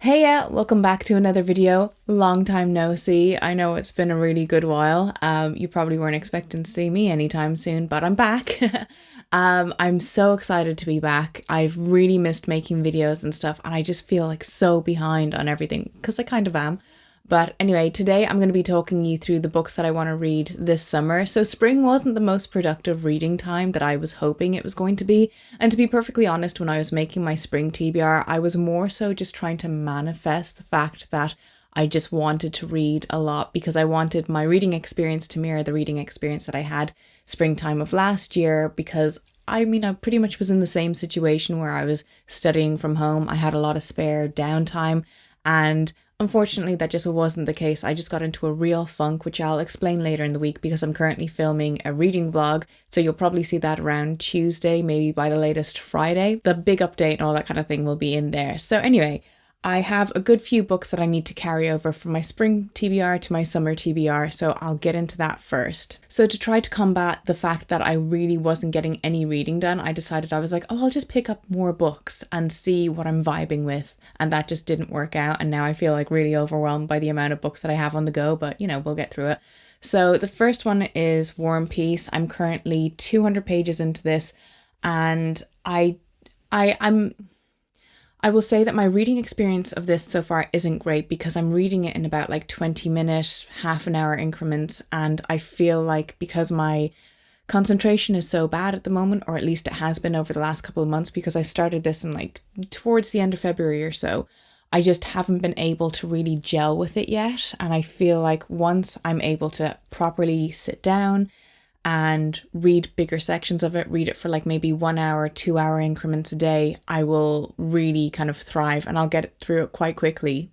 Hey, yeah, welcome back to another video. Long time no see. I know it's been a really good while. You probably weren't expecting to see me anytime soon, but I'm back. I'm so excited to be back. I've really missed making videos and stuff, and I just feel like so behind on everything because I kind of am. But anyway, today I'm going to be talking you through the books that I want to read this summer. So spring wasn't the most productive reading time that I was hoping it was going to be. And to be perfectly honest, when I was making my spring TBR, I was more so just trying to manifest the fact that I just wanted to read a lot because I wanted my reading experience to mirror the reading experience that I had springtime of last year, because I pretty much was in the same situation where I was studying from home. I had a lot of spare downtime, and unfortunately, that just wasn't the case. I just got into a real funk, which I'll explain later in the week because I'm currently filming a reading vlog. So you'll probably see that around Tuesday, maybe by the latest Friday. The big update and all that kind of thing will be in there. So anyway, I have a good few books that I need to carry over from my spring TBR to my summer TBR, so I'll get into that first. So to try to combat the fact that I really wasn't getting any reading done, I decided I was like, I'll just pick up more books and see what I'm vibing with. And that just didn't work out. And now I feel like really overwhelmed by the amount of books that I have on the go, but we'll get through it. So the first one is War and Peace. I'm currently 200 pages into this, and I will say that my reading experience of this so far isn't great because I'm reading it in about like 20-minute, half an hour increments. And I feel like because my concentration is so bad at the moment, or at least it has been over the last couple of months, because I started this in like towards the end of February or so, I just haven't been able to really gel with it yet. And I feel like once I'm able to properly sit down and read bigger sections of it, read it for like maybe 1 hour, 2 hour increments a day, I will really kind of thrive and I'll get through it quite quickly,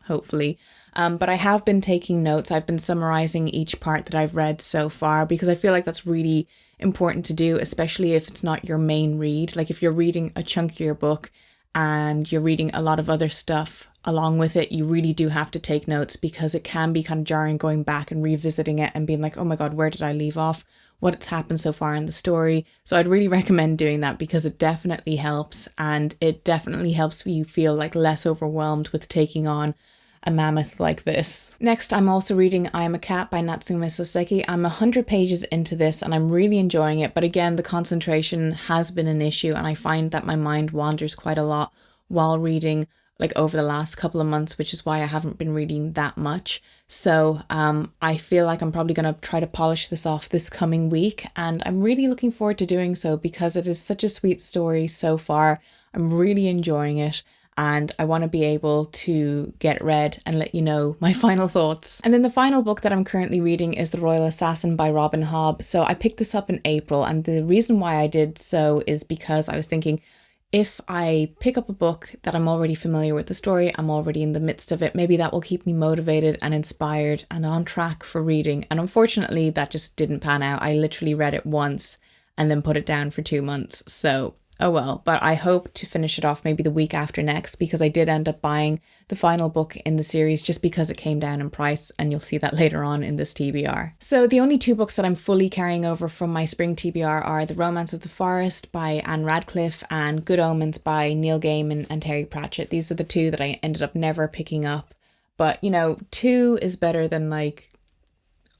hopefully. But I have been taking notes. I've been summarizing each part that I've read so far because I feel like that's really important to do, especially if it's not your main read. Like if you're reading a chunkier book and you're reading a lot of other stuff along with it, you really do have to take notes because it can be kind of jarring going back and revisiting it and being like, oh my God, where did I leave off? What's happened so far in the story? So I'd really recommend doing that because it definitely helps, and it definitely helps you feel like less overwhelmed with taking on a mammoth like this. Next, I'm also reading I Am a Cat by Natsume Soseki. I'm 100 pages into this and I'm really enjoying it, but again, the concentration has been an issue and I find that my mind wanders quite a lot while reading, like over the last couple of months, which is why I haven't been reading that much. So I feel like I'm probably going to try to polish this off this coming week, and I'm really looking forward to doing so because it is such a sweet story so far. I'm really enjoying it, and I want to be able to get read and let you know my final thoughts. And then the final book that I'm currently reading is The Royal Assassin by Robin Hobb. So I picked this up in April, and the reason why I did so is because I was thinking, if I pick up a book that I'm already familiar with the story, I'm already in the midst of it, maybe that will keep me motivated and inspired and on track for reading. And unfortunately, that just didn't pan out. I literally read it once and then put it down for 2 months. So oh well, but I hope to finish it off maybe the week after next, because I did end up buying the final book in the series just because it came down in price, and you'll see that later on in this TBR. So the only 2 books that I'm fully carrying over from my spring TBR are The Romance of the Forest by Anne Radcliffe and Good Omens by Neil Gaiman and Terry Pratchett. These are the 2 that I ended up never picking up, but 2 is better than like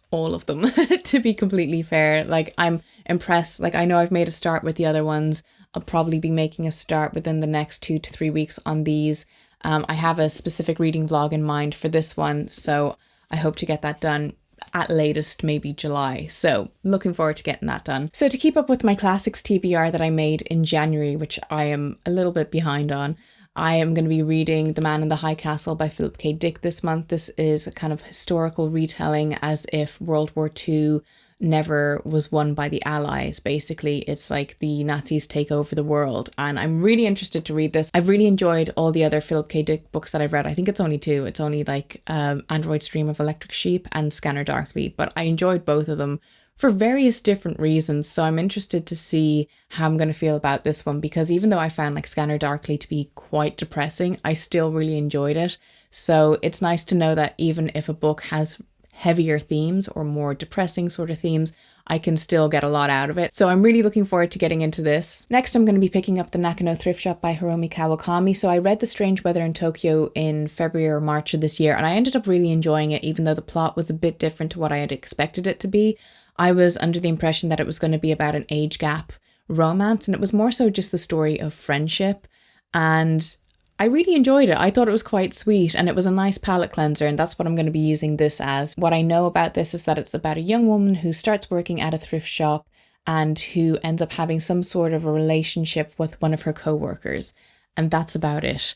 all of them to be completely fair. Like I'm impressed. Like I know I've made a start with the other ones. I'll probably be making a start within the next 2 to 3 weeks on these. I have a specific reading vlog in mind for this one, so I hope to get that done at latest maybe July. So looking forward to getting that done. So to keep up with my classics TBR that I made in January, which I am a little bit behind on, I am going to be reading The Man in the High Castle by Philip K. Dick this month. This is a kind of historical retelling as if World War II never was won by the Allies. Basically, it's like the Nazis take over the world, and I'm really interested to read this. I've really enjoyed all the other Philip K. Dick books that I've read. I think it's only 2. It's only like Android's Dream of Electric Sheep and Scanner Darkly, but I enjoyed both of them for various different reasons. So I'm interested to see how I'm going to feel about this one, because even though I found like Scanner Darkly to be quite depressing, I still really enjoyed it. So it's nice to know that even if a book has heavier themes or more depressing sort of themes, I can still get a lot out of it. So I'm really looking forward to getting into this. Next, I'm going to be picking up The Nakano Thrift Shop by Hiromi Kawakami. So I read The Strange Weather in Tokyo in February or March of this year, and I ended up really enjoying it, even though the plot was a bit different to what I had expected it to be. I was under the impression that it was going to be about an age gap romance, and it was more so just the story of friendship. And I really enjoyed it. I thought it was quite sweet, and it was a nice palate cleanser, and that's what I'm going to be using this as. What I know about this is that it's about a young woman who starts working at a thrift shop and who ends up having some sort of a relationship with one of her co-workers, and that's about it.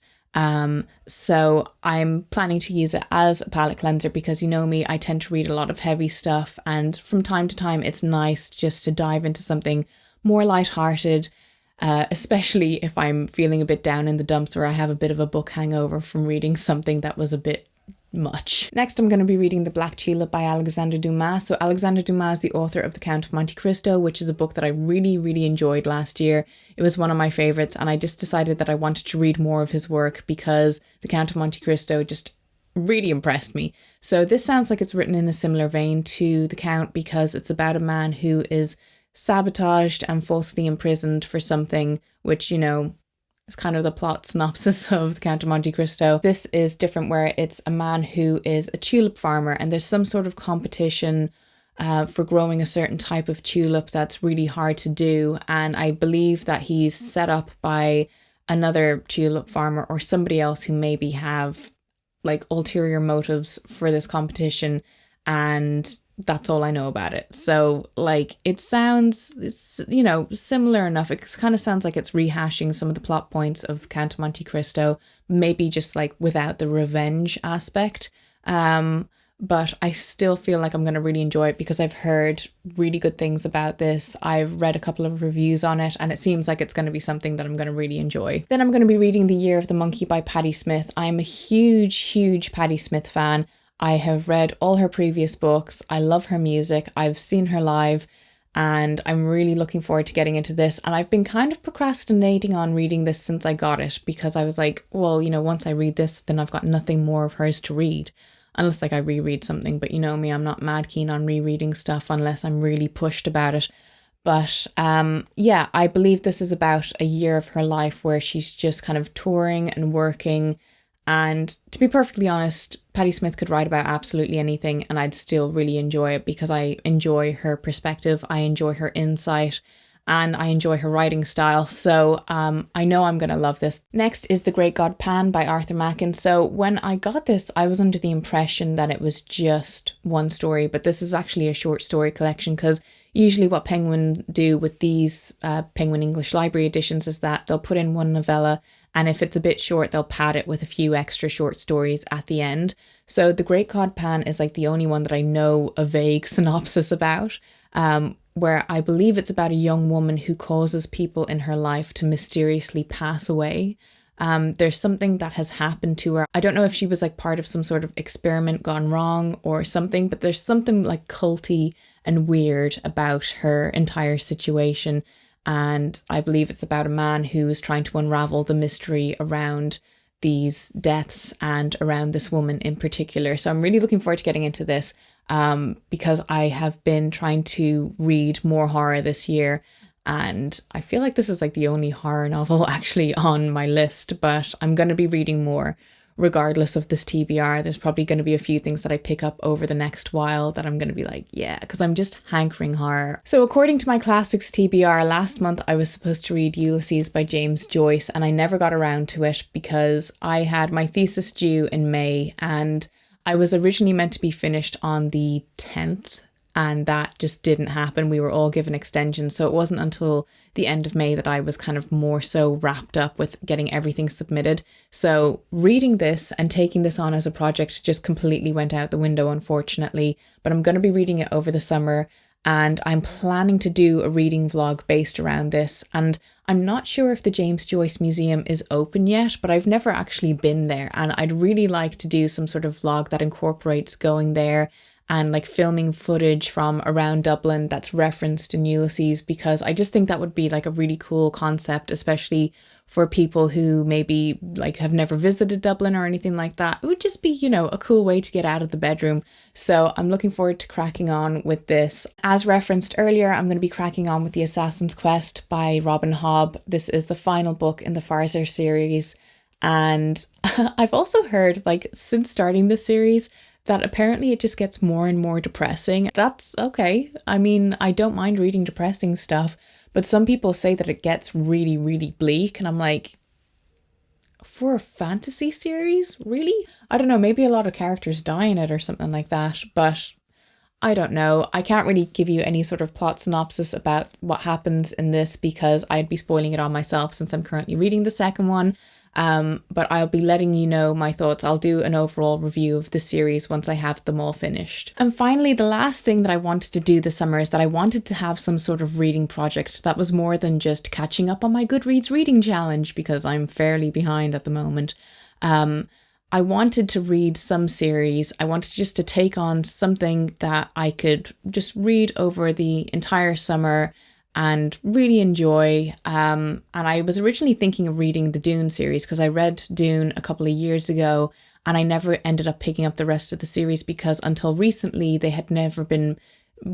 So I'm planning to use it as a palate cleanser because, you know me, I tend to read a lot of heavy stuff, and from time to time it's nice just to dive into something more lighthearted, especially if I'm feeling a bit down in the dumps or I have a bit of a book hangover from reading something that was a bit much. Next, I'm going to be reading The Black Tulip by Alexandre Dumas. So Alexandre Dumas is the author of The Count of Monte Cristo, which is a book that I really, really enjoyed last year. It was one of my favorites, and I just decided that I wanted to read more of his work because The Count of Monte Cristo just really impressed me. So this sounds like it's written in a similar vein to The Count because it's about a man who is sabotaged and falsely imprisoned for something, which, you know, is kind of the plot synopsis of The Count of Monte Cristo. This is different, where it's a man who is a tulip farmer, and there's some sort of competition for growing a certain type of tulip that's really hard to do. And I believe that he's set up by another tulip farmer or somebody else who maybe have like ulterior motives for this competition, and that's all I know about it. So like it's, you know, similar enough. It kind of sounds like it's rehashing some of the plot points of Count of Monte Cristo, maybe just like without the revenge aspect. But I still feel like I'm going to really enjoy it because I've heard really good things about this. I've read a couple of reviews on it, and it seems like it's going to be something that I'm going to really enjoy. Then I'm going to be reading The Year of the Monkey by Patti Smith. I'm a huge Patti Smith fan. I have read all her previous books. I love her music. I've seen her live, and I'm really looking forward to getting into this. And I've been kind of procrastinating on reading this since I got it because I was like, well, you know, once I read this, then I've got nothing more of hers to read. Unless like I reread something, but you know me, I'm not mad keen on rereading stuff unless I'm really pushed about it. But yeah, I believe this is about a year of her life where she's just kind of touring and working. And to be perfectly honest, Patti Smith could write about absolutely anything and I'd still really enjoy it because I enjoy her perspective, I enjoy her insight, and I enjoy her writing style. So I know I'm going to love this. Next is The Great God Pan by Arthur Machen. So when I got this, I was under the impression that it was just one story, but this is actually a short story collection because usually what Penguin do with these Penguin English Library editions is that they'll put in one novella, and if it's a bit short, they'll pad it with a few extra short stories at the end. So The Great God Pan is like the only one that I know a vague synopsis about, where I believe it's about a young woman who causes people in her life to mysteriously pass away. There's something that has happened to her. I don't know if she was like part of some sort of experiment gone wrong or something, but there's something like culty and weird about her entire situation. And I believe it's about a man who is trying to unravel the mystery around these deaths and around this woman in particular. So I'm really looking forward to getting into this because I have been trying to read more horror this year, and I feel like this is like the only horror novel actually on my list, but I'm going to be reading more regardless of this TBR. There's probably going to be a few things that I pick up over the next while that I'm going to be like, yeah, because I'm just hankering horror. So according to my classics TBR, last month I was supposed to read Ulysses by James Joyce, and I never got around to it because I had my thesis due in May, and I was originally meant to be finished on the 10th, and that just didn't happen. We were all given extensions, so it wasn't until the end of May that I was kind of more so wrapped up with getting everything submitted. So reading this and taking this on as a project just completely went out the window, unfortunately, but I'm going to be reading it over the summer, and I'm planning to do a reading vlog based around this. And I'm not sure if the James Joyce Museum is open yet, but I've never actually been there, and I'd really like to do some sort of vlog that incorporates going there and like filming footage from around Dublin that's referenced in Ulysses, because I just think that would be like a really cool concept, especially for people who maybe like have never visited Dublin or anything like that. It would just be, you know, a cool way to get out of the bedroom. So I'm looking forward to cracking on with this. As referenced earlier, I'm going to be cracking on with The Assassin's Quest by Robin Hobb. This is the final book in the Farser series. And I've also heard, like, since starting this series, that apparently it just gets more and more depressing. That's okay. I mean, I don't mind reading depressing stuff, but some people say that it gets really, really bleak. And I'm like, for a fantasy series? Really? I don't know. Maybe a lot of characters die in it or something like that, but I don't know. I can't really give you any sort of plot synopsis about what happens in this because I'd be spoiling it on myself since I'm currently reading the second one. But I'll be letting you know my thoughts. I'll do an overall review of the series once I have them all finished. And finally, the last thing that I wanted to do this summer is that I wanted to have some sort of reading project that was more than just catching up on my Goodreads reading challenge, because I'm fairly behind at the moment. I wanted to read some series. I wanted just to take on something that I could just read over the entire summer and really enjoy. And I was originally thinking of reading the Dune series because I read Dune a couple of years ago and I never ended up picking up the rest of the series because until recently they had never been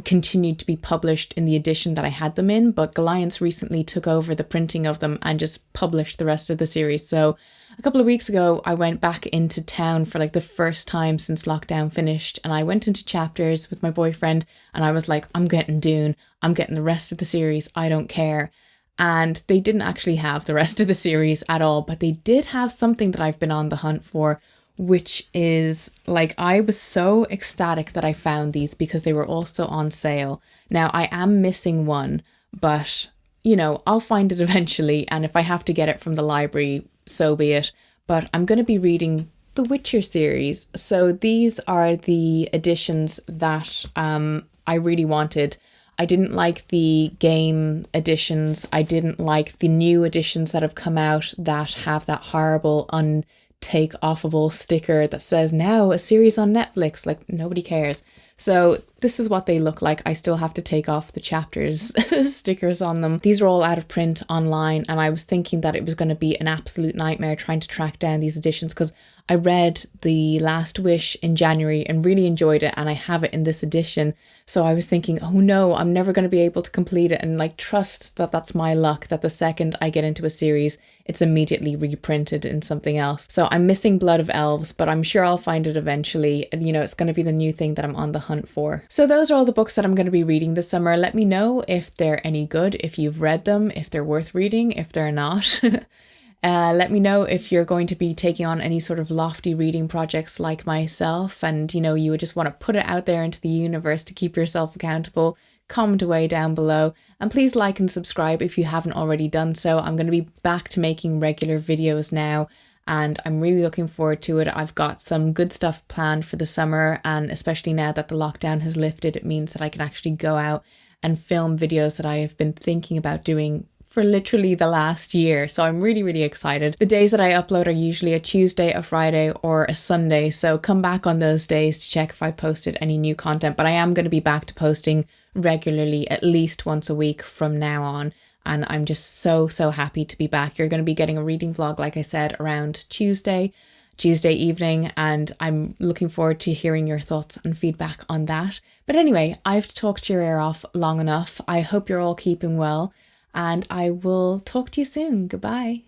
continued to be published in the edition that I had them in, but Goliath recently took over the printing of them and just published the rest of the series. So a couple of weeks ago, I went back into town for like the first time since lockdown finished, and I went into chapters with my boyfriend and I was like, I'm getting Dune, I'm getting the rest of the series, I don't care. And they didn't actually have the rest of the series at all, but they did have something that I've been on the hunt for, which is like, I was so ecstatic that I found these because they were also on sale. Now I am missing one, but you know, I'll find it eventually. And if I have to get it from the library, so be it. But I'm going to be reading the Witcher series. So these are the editions that I really wanted. I didn't like the game editions. I didn't like the new editions that have come out that have that horrible take offable sticker that says now a series on Netflix. Like, nobody cares. So this is what they look like. I still have to take off the chapters stickers on them. These are all out of print online, and I was thinking that it was going to be an absolute nightmare trying to track down these editions because I read The Last Wish in January and really enjoyed it, and I have it in this edition. So I was thinking, oh no, I'm never going to be able to complete it, and like trust that that's my luck, that the second I get into a series, it's immediately reprinted in something else. So I'm missing Blood of Elves, but I'm sure I'll find it eventually. And you know, it's going to be the new thing that I'm on the hunt for. So those are all the books that I'm going to be reading this summer. Let me know if they're any good, if you've read them, if they're worth reading, if they're not. Let me know if you're going to be taking on any sort of lofty reading projects like myself, and you know, you would just want to put it out there into the universe to keep yourself accountable. Comment away down below, and please like and subscribe if you haven't already done so. I'm going to be back to making regular videos now, and I'm really looking forward to it. I've got some good stuff planned for the summer, and especially now that the lockdown has lifted, it means that I can actually go out and film videos that I have been thinking about doing for literally the last year. So I'm really, really excited. The days that I upload are usually a Tuesday, a Friday, or a Sunday. So come back on those days to check if I've posted any new content. But I am going to be back to posting regularly at least once a week from now on. And I'm just so happy to be back. You're going to be getting a reading vlog, like I said, around Tuesday evening, and I'm looking forward to hearing your thoughts and feedback on that. But anyway, I've talked your ear off long enough. I hope you're all keeping well, and I will talk to you soon. Goodbye.